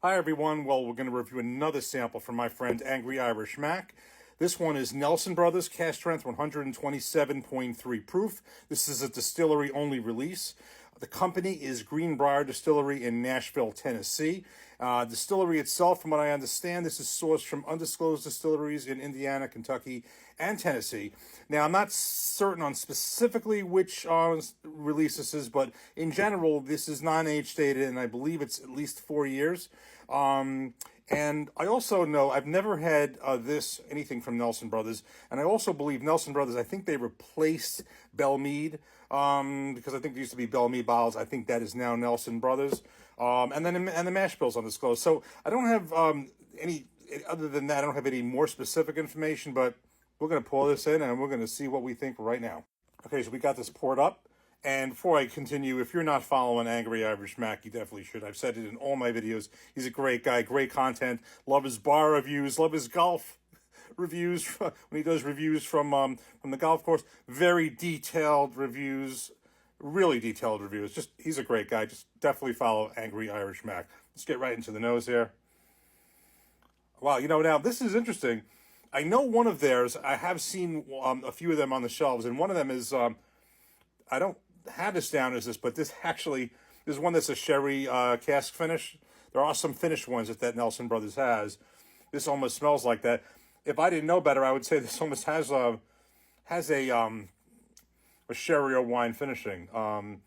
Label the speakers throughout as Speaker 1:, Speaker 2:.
Speaker 1: Hi everyone, well we're going to review another sample from my friend Angry Irish Mac. This one is Nelson Brothers Cask Strength 127.3 proof. This is a distillery only release. The company is Greenbrier Distillery in Nashville, Tennessee. Distillery itself, from what I understand, this is sourced from undisclosed distilleries in Indiana, Kentucky, and Tennessee. Now, I'm not certain on specifically which release this is, but in general, this is non-age stated, and I believe it's at least 4 years. And I also know I've never had anything from Nelson Brothers, and I also believe Nelson Brothers, I think they replaced Belle Meade, because I think there used to be Belle Meade bottles. I think that is now Nelson Brothers, and the mash bills undisclosed. So I don't have any other than that. I don't have any more specific information, but we're going to pour this in and we're going to see what we think right now. Okay, so we got this poured up. And before I continue, if you're not following Angry Irish Mac, you definitely should. I've said it in all my videos. He's a great guy, great content. Love his bar reviews, love his golf reviews when he does reviews from the golf course. Very detailed reviews, really detailed reviews. Just he's a great guy. Just definitely follow Angry Irish Mac. Let's get right into the nose here. Wow, now this is interesting. I know one of theirs. I have seen a few of them on the shelves, and one of them is I don't have this down as this, but this is one that's a sherry cask finish. There are some finished ones that Nelson Brothers has. This almost smells like that. If I didn't know better, I would say this almost has a sherry or wine finishing.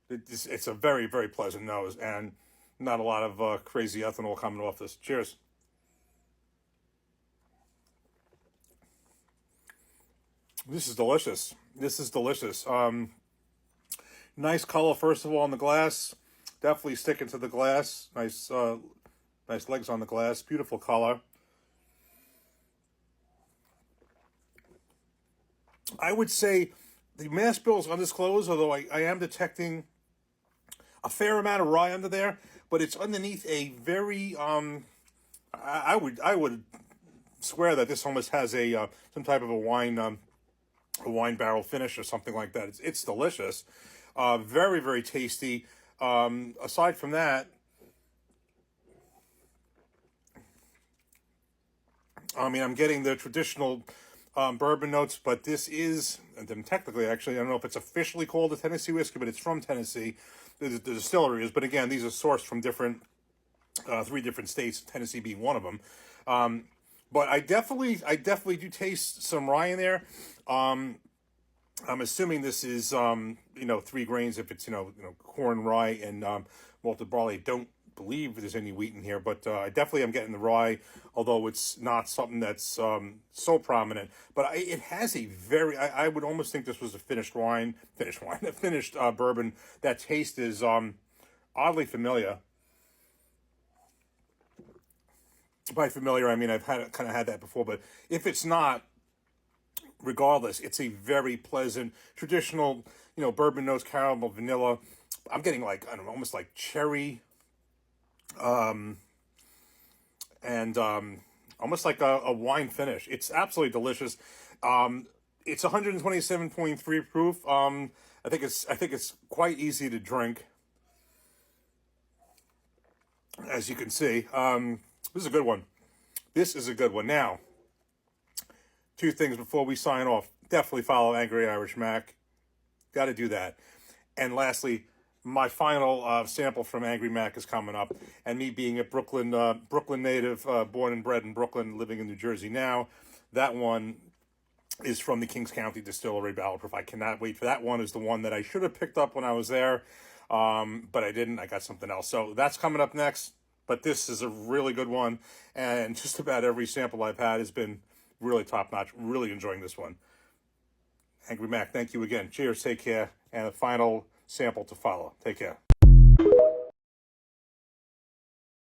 Speaker 1: It's a very, very pleasant nose, and not a lot of crazy ethanol coming off this. Cheers. This is delicious. This is delicious. Nice color, first of all, on the glass. Definitely sticking to the glass. Nice legs on the glass. Beautiful color. I would say the mash bill is undisclosed, although I am detecting a fair amount of rye under there, but it's underneath a very I would swear that this almost has some type of a wine barrel finish or something like that. It's delicious. Very, very tasty. Aside from that, I'm getting the traditional bourbon notes, but this is, and technically, actually, I don't know if it's officially called a Tennessee whiskey, but it's from Tennessee. The distillery is, but again, these are sourced from three different states, Tennessee being one of them. But I definitely do taste some rye in there. I'm assuming this is, 3 grains if it's, corn, rye, and malted barley. Don't believe there's any wheat in here, but I definitely am getting the rye, although it's not something that's so prominent. But it has a I would almost think this was a finished bourbon. That taste is oddly familiar. By familiar, I mean I've kind of had that before, but if it's not, regardless, it's a very pleasant, traditional, bourbon notes, caramel, vanilla. I'm getting almost like cherry, and almost like a wine finish. It's absolutely delicious. It's 127.3 proof. I think it's quite easy to drink, as you can see. This is a good one. This is a good one. Now, 2 things before we sign off. Definitely follow Angry Irish Mac. Got to do that. And lastly, my final sample from Angry Mac is coming up. And me being a Brooklyn native, born and bred in Brooklyn, living in New Jersey now, that one is from the Kings County Distillery Barrel Proof. I cannot wait for that one. Is the one that I should have picked up when I was there, but I didn't. I got something else. So that's coming up next. But this is a really good one, and just about every sample I've had has been really top-notch. Really enjoying this one. Angry Mac, thank you again. Cheers, take care, and a final sample to follow. Take care.